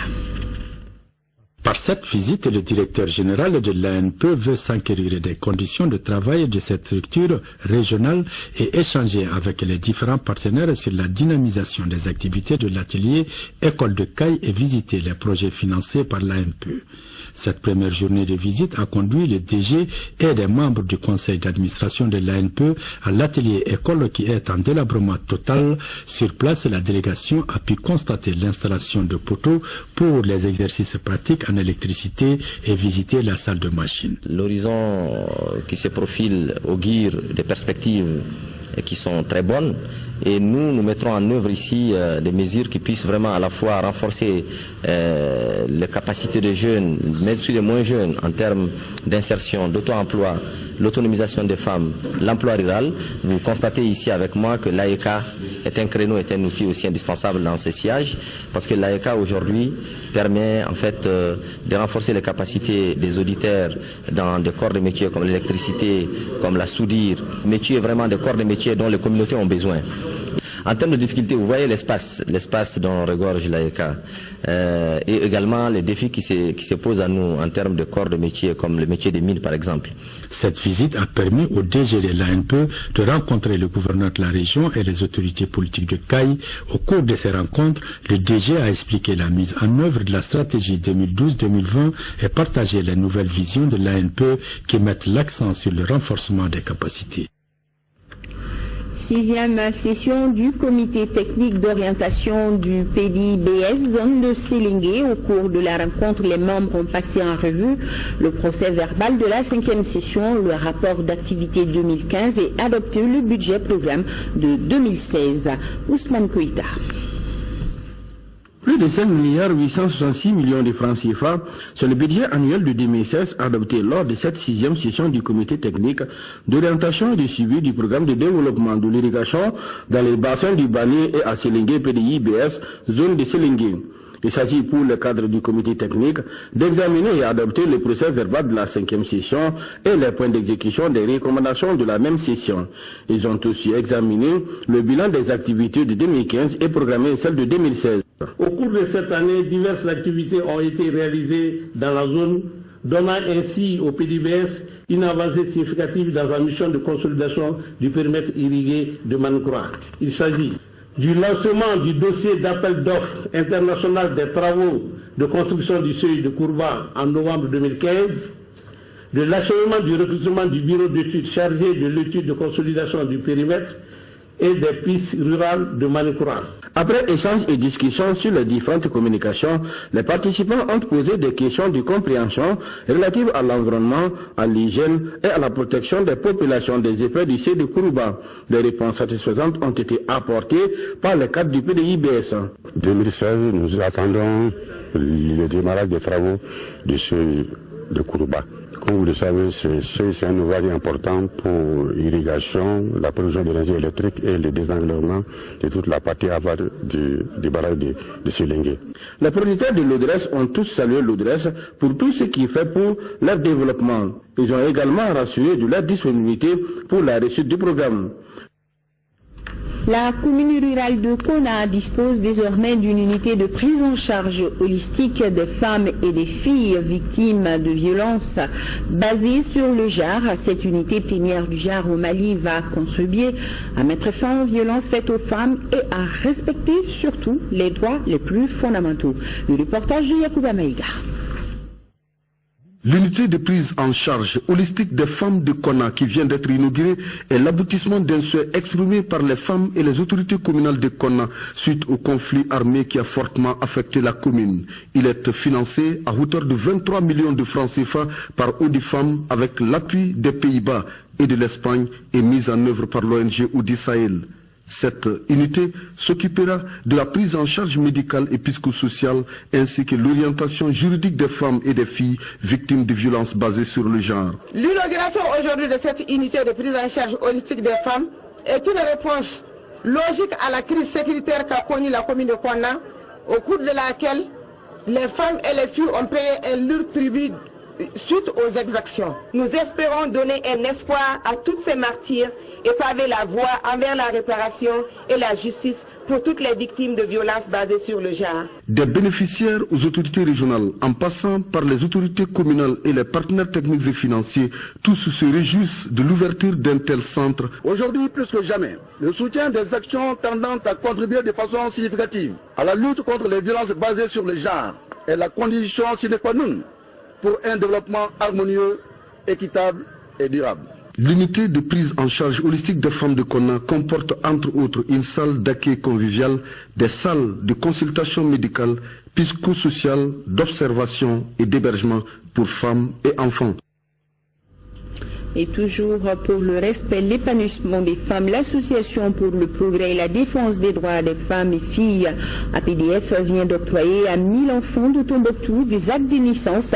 Par cette visite, le directeur général de l'ANPE veut s'enquérir des conditions de travail de cette structure régionale et échanger avec les différents partenaires sur la dynamisation des activités de l'atelier École de CAI et visiter les projets financés par l'ANPE. Cette première journée de visite a conduit le DG et des membres du conseil d'administration de l'ANPE à l'atelier école qui est en délabrement total. Sur place, la délégation a pu constater l'installation de poteaux pour les exercices pratiques en électricité et visiter la salle de machine. L'horizon qui se profile augure des perspectives qui sont très bonnes. Et nous mettrons en œuvre ici des mesures qui puissent vraiment à la fois renforcer les capacités des jeunes, mais aussi des moins jeunes en termes d'insertion, d'auto-emploi, l'autonomisation des femmes, l'emploi rural. Vous constatez ici avec moi que l'AECA est un créneau, est un outil aussi indispensable dans ces sièges, parce que l'AECA aujourd'hui permet en fait de renforcer les capacités des auditeurs dans des corps de métiers comme l'électricité, comme la soudure, métiers vraiment des corps de métiers dont les communautés ont besoin. En termes de difficultés, vous voyez l'espace dont regorge l'AECA et également les défis qui se posent à nous en termes de corps de métier comme le métier des mines par exemple. Cette visite a permis au DG de l'ANPE de rencontrer le gouverneur de la région et les autorités politiques de CAI. Au cours de ces rencontres, le DG a expliqué la mise en œuvre de la stratégie 2012-2020 et partagé les nouvelles visions de l'ANPE qui mettent l'accent sur le renforcement des capacités. 6e session du comité technique d'orientation du PDIBS zone de Sélingué. Au cours de la rencontre, les membres ont passé en revue le procès verbal de la 5e session, le rapport d'activité 2015 et adopté le budget programme de 2016. Ousmane Koïta. Plus de 5 866 milliards de francs CFA, c'est le budget annuel de 2016 adopté lors de cette 6e session du comité technique d'orientation et de suivi du programme de développement de l'irrigation dans les bassins du Bani et à Sélingué PDIBS, zone de Sélingué. Il s'agit pour le cadre du comité technique d'examiner et adopter le procès verbal de la 5e session et les points d'exécution des recommandations de la même session. Ils ont aussi examiné le bilan des activités de 2015 et programmé celle de 2016. Au cours de cette année, diverses activités ont été réalisées dans la zone, donnant ainsi au PDIBS une avancée significative dans la mission de consolidation du périmètre irrigué de Mankoura. Il s'agit du lancement du dossier d'appel d'offres international des travaux de construction du seuil de Kourba en novembre 2015, de l'achèvement du recrutement du bureau d'études chargé de l'étude de consolidation du périmètre et des pistes rurales de Manikoura. Après échanges et discussions sur les différentes communications, les participants ont posé des questions de compréhension relatives à l'environnement, à l'hygiène et à la protection des populations des effets du seuil de Kourba. Des réponses satisfaisantes ont été apportées par le cadre du PDIBS. 2016, nous attendons le démarrage des travaux du seuil de Kourba. Comme vous le savez, c'est un ouvrage important pour l'irrigation, la production d'énergie électrique et le désengorgement de toute la partie aval du barrage de Sélingué. Les producteurs de l'ODRES ont tous salué l'ODRES pour tout ce qu'il fait pour leur développement. Ils ont également rassuré de leur disponibilité pour la réussite du programme. La commune rurale de Kona dispose désormais d'une unité de prise en charge holistique des femmes et des filles victimes de violences basée sur le JAR. Cette unité plénière du JAR au Mali va contribuer à mettre fin aux violences faites aux femmes et à respecter surtout les droits les plus fondamentaux. Le reportage de Yacouba Maïga. L'unité de prise en charge holistique des femmes de Konna qui vient d'être inaugurée est l'aboutissement d'un souhait exprimé par les femmes et les autorités communales de Konna suite au conflit armé qui a fortement affecté la commune. Il est financé à hauteur de 23 millions de francs CFA par Audifam avec l'appui des Pays-Bas et de l'Espagne et mise en œuvre par l'ONG Audi Sahel. Cette unité s'occupera de la prise en charge médicale et psychosociale ainsi que l'orientation juridique des femmes et des filles victimes de violences basées sur le genre. L'inauguration aujourd'hui de cette unité de prise en charge holistique des femmes est une réponse logique à la crise sécuritaire qu'a connue la commune de Konna, au cours de laquelle les femmes et les filles ont payé un lourd tribut suite aux exactions. Nous espérons donner un espoir à toutes ces martyrs et paver la voie envers la réparation et la justice pour toutes les victimes de violences basées sur le genre. Des bénéficiaires aux autorités régionales, en passant par les autorités communales et les partenaires techniques et financiers, tous se réjouissent de l'ouverture d'un tel centre. Aujourd'hui, plus que jamais, le soutien des actions tendant à contribuer de façon significative à la lutte contre les violences basées sur le genre est la condition sine qua non pour un développement harmonieux, équitable et durable. L'unité de prise en charge holistique des femmes de Konna comporte entre autres une salle d'accueil convivial, des salles de consultation médicale, psychosociale, d'observation et d'hébergement pour femmes et enfants. Et toujours pour le respect et l'épanouissement des femmes, l'Association pour le progrès et la défense des droits des femmes et filles, APDF, vient d'octroyer à 1000 enfants de Tombouctou des actes de naissance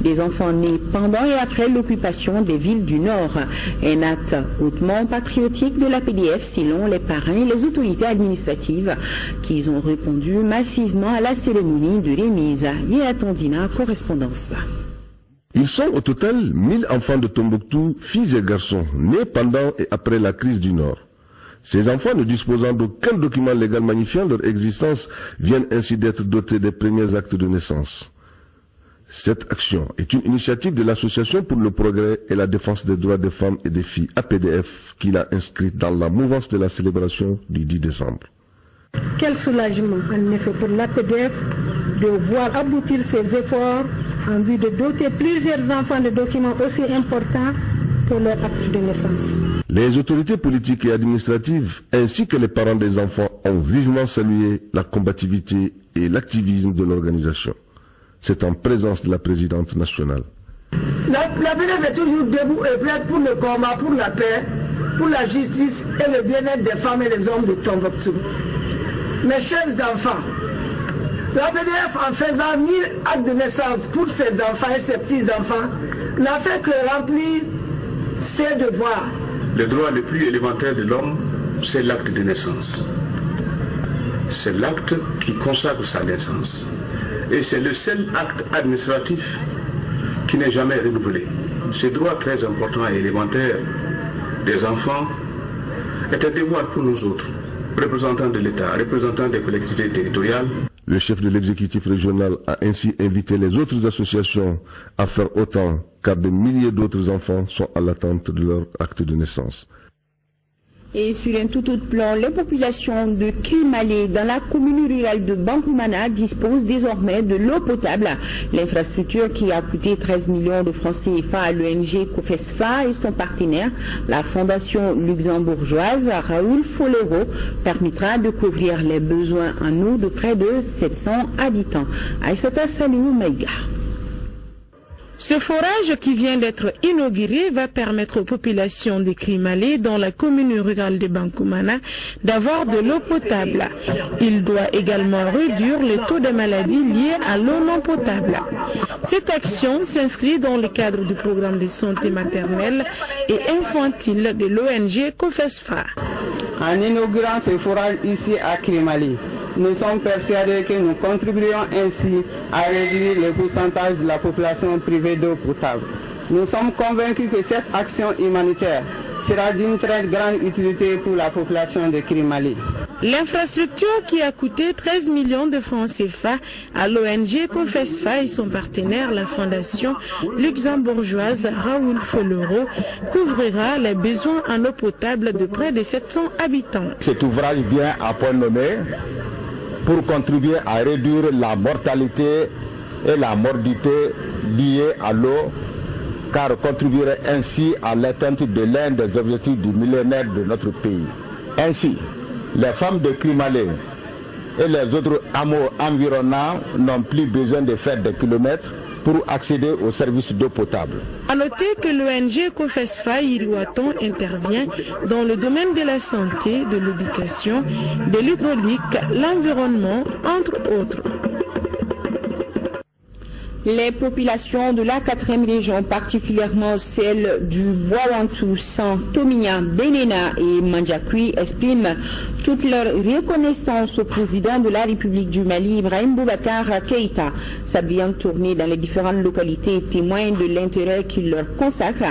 des enfants nés pendant et après l'occupation des villes du Nord. Un acte hautement patriotique de l'APDF selon les parents et les autorités administratives qui ont répondu massivement à la cérémonie de remise. Yéatondina, correspondance. Ils sont au total 1000 enfants de Tombouctou, filles et garçons, nés pendant et après la crise du Nord. Ces enfants, ne disposant d'aucun document légal magnifiant leur existence, viennent ainsi d'être dotés des premiers actes de naissance. Cette action est une initiative de l'Association pour le progrès et la défense des droits des femmes et des filles, APDF, qui l'a inscrite dans la mouvance de la célébration du 10 décembre. Quel soulagement, en effet, pour l'APDF de voir aboutir ces efforts en vue de doter plusieurs enfants de documents aussi importants que leur acte de naissance. Les autorités politiques et administratives ainsi que les parents des enfants ont vivement salué la combativité et l'activisme de l'organisation. C'est en présence de la présidente nationale. L'APDF est toujours debout et prête pour le combat, pour la paix, pour la justice et le bien-être des femmes et des hommes de Tombouctou. Mes chers enfants, l'APDF, en faisant 1000 actes de naissance pour ses enfants et ses petits-enfants, n'a fait que remplir ses devoirs. Le droit le plus élémentaire de l'homme, c'est l'acte de naissance. C'est l'acte qui consacre sa naissance. Et c'est le seul acte administratif qui n'est jamais renouvelé. Ce droit très important et élémentaire des enfants est un devoir pour nous autres, représentants de l'État, représentants des collectivités territoriales. Le chef de l'exécutif régional a ainsi invité les autres associations à faire autant, car de milliers d'autres enfants sont à l'attente de leur acte de naissance. Et sur un tout autre plan, les populations de Krimalé dans la commune rurale de Bankoumana disposent désormais de l'eau potable. L'infrastructure qui a coûté 13 millions de francs CFA à l'ONG COFESFA et son partenaire, la fondation luxembourgeoise Raoul Folero, permettra de couvrir les besoins en eau de près de 700 habitants. Aïssata Salou Maïga. Ce forage qui vient d'être inauguré va permettre aux populations de Krimalé dans la commune rurale de Bankoumana d'avoir de l'eau potable. Il doit également réduire le taux de maladies liées à l'eau non potable. Cette action s'inscrit dans le cadre du programme de santé maternelle et infantile de l'ONG COFESFA. En inaugurant ce forage ici à Krimalé, nous sommes persuadés que nous contribuerons ainsi à réduire le pourcentage de la population privée d'eau potable. Nous sommes convaincus que cette action humanitaire sera d'une très grande utilité pour la population de Krimalé. L'infrastructure qui a coûté 13 millions de francs CFA à l'ONG COFESFA et son partenaire, la fondation luxembourgeoise Raoul Folero, couvrira les besoins en eau potable de près de 700 habitants. Cet ouvrage vient à point nommé pour contribuer à réduire la mortalité et la morbidité liée à l'eau, car contribuerait ainsi à l'atteinte de l'un des objectifs du millénaire de notre pays. Ainsi, les femmes de Krimalé et les autres hameaux environnants n'ont plus besoin de faire des kilomètres pour accéder aux services d'eau potable. A noter que l'ONG COFESFA Iriwaton intervient dans le domaine de la santé, de l'éducation, de l'hydraulique, l'environnement, entre autres. Les populations de la 4e région, particulièrement celles du Boawantou, Tomia, Benena et Mandjakui, expriment toute leur reconnaissance au président de la République du Mali, Ibrahim Boubacar Keïta. Sa brillante tournée dans les différentes localités témoigne de l'intérêt qu'il leur consacre.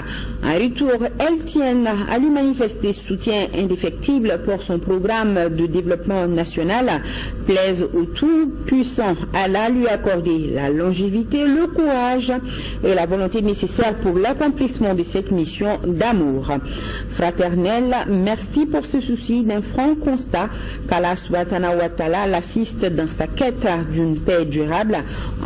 En retour, elles tiennent à lui manifester soutien indéfectible pour son programme de développement national, plaise au tout-puissant Allah lui accorder la longévité, le courage et la volonté nécessaires pour l'accomplissement de cette mission d'amour fraternel. Merci pour ce souci d'un franc constat qu'Allah subhanahu wa ta'ala l'assiste dans sa quête d'une paix durable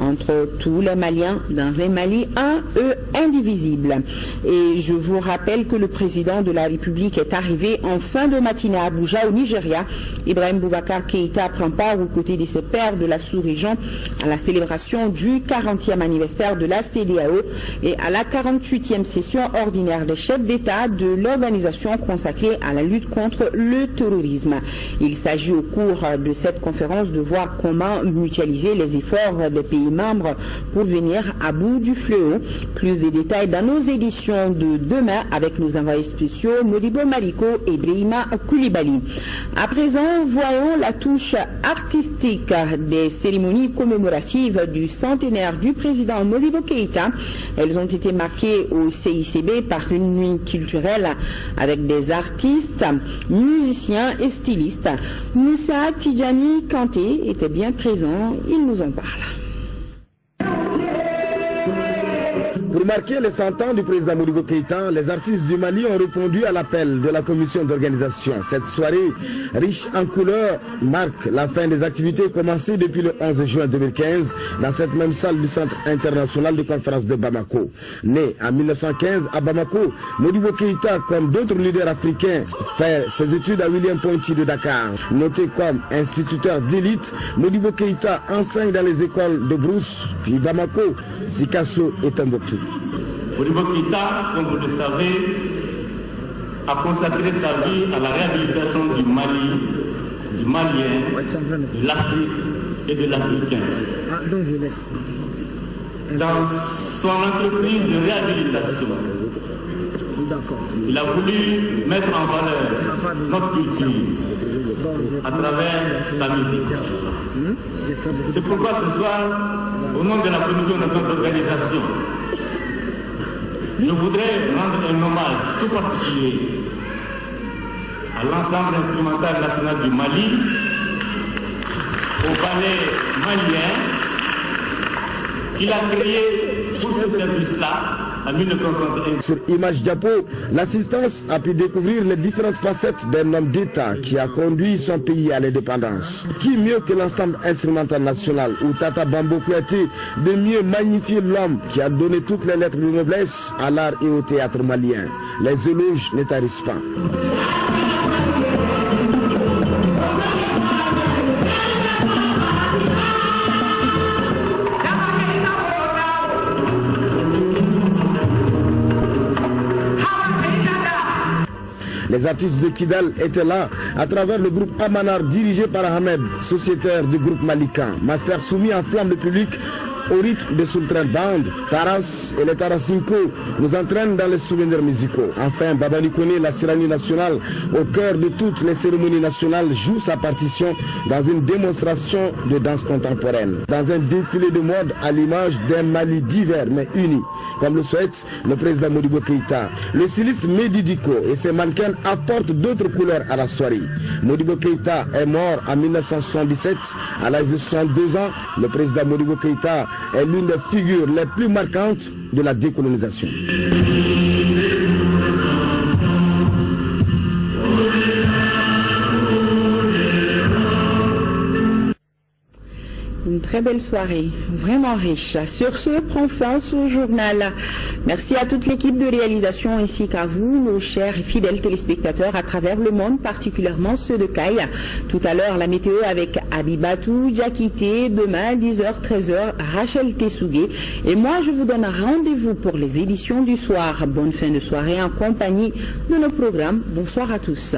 entre tous les Maliens dans un Mali un et indivisible. Et je vous rappelle que le président de la République est arrivé en fin de matinée à Abuja au Nigeria. Ibrahim Boubacar Keïta prend part aux côtés de ses pairs de la sous-région à la célébration du 40e anniversaire de la CEDEAO et à la 48e session ordinaire des chefs d'État de l'organisation consacrée à la lutte contre le terrorisme. Il s'agit au cours de cette conférence de voir comment mutualiser les efforts des pays membres pour venir à bout du fléau. Plus de détails dans nos éditions de demain avec nos envoyés spéciaux Modibo Mariko et Brahima Koulibaly. À présent, voyons la touche artistique des cérémonies commémoratives du centenaire du président Modibo Keïta. Elles ont été marquées au CICB par une nuit culturelle avec des artistes, musiciens et stylistes. Moussa Tidjani Kanté était bien présent, il nous en parle. Pour marquer les 100 ans du président Modibo Keïta, les artistes du Mali ont répondu à l'appel de la commission d'organisation. Cette soirée, riche en couleurs, marque la fin des activités commencées depuis le 11 juin 2015 dans cette même salle du Centre international de conférence de Bamako. Né en 1915 à Bamako, Modibo Keïta, comme d'autres leaders africains, fait ses études à William Ponty de Dakar. Noté comme instituteur d'élite, Modibo Keïta enseigne dans les écoles de Brousse, puis Bamako, Sikasso et Tombouctou. Modibo Keïta, comme vous le savez, a consacré sa vie à la réhabilitation du Mali, du Malien, de l'Afrique et de l'Africain. Dans son entreprise de réhabilitation, il a voulu mettre en valeur notre culture à travers sa musique. C'est pourquoi ce soir, au nom de la Commission nationale d'organisation, je voudrais rendre un hommage tout particulier à l'ensemble instrumental national du Mali, au ballet malien qu'il a créé pour ce service-là en 1961. Sur Image Diapo, l'assistance a pu découvrir les différentes facettes d'un homme d'État qui a conduit son pays à l'indépendance. Qui mieux que l'ensemble instrumental national ou Tata Bambo Kouyaté de mieux magnifier l'homme qui a donné toutes les lettres de noblesse à l'art et au théâtre malien. Les éloges ne tarissent pas. Les artistes de Kidal étaient là à travers le groupe Amanar dirigé par Ahmed, sociétaire du groupe Malikan. Master soumis en flamme le public au rythme de Sultan Band, Taras et les Tarasinko nous entraînent dans les souvenirs musicaux. Enfin, Baba Nikone, la cérémonie nationale, au cœur de toutes les cérémonies nationales, joue sa partition dans une démonstration de danse contemporaine, dans un défilé de mode à l'image d'un Mali divers mais uni, comme le souhaite le président Modibo Keïta. Le styliste Mehdi Diko et ses mannequins apportent d'autres couleurs à la soirée. Modibo Keïta est mort en 1977 à l'âge de 62 ans. Le président Modibo Keïta est l'une des figures les plus marquantes de la décolonisation. Une très belle soirée, vraiment riche. Sur ce, prend fin ce journal. Merci à toute l'équipe de réalisation ainsi qu'à vous, nos chers et fidèles téléspectateurs à travers le monde, particulièrement ceux de Caille. Tout à l'heure, la météo avec Abibatou, Diakité, demain 10h, 13h, Rachel Tessougué. Et moi, je vous donne rendez-vous pour les éditions du soir. Bonne fin de soirée en compagnie de nos programmes. Bonsoir à tous.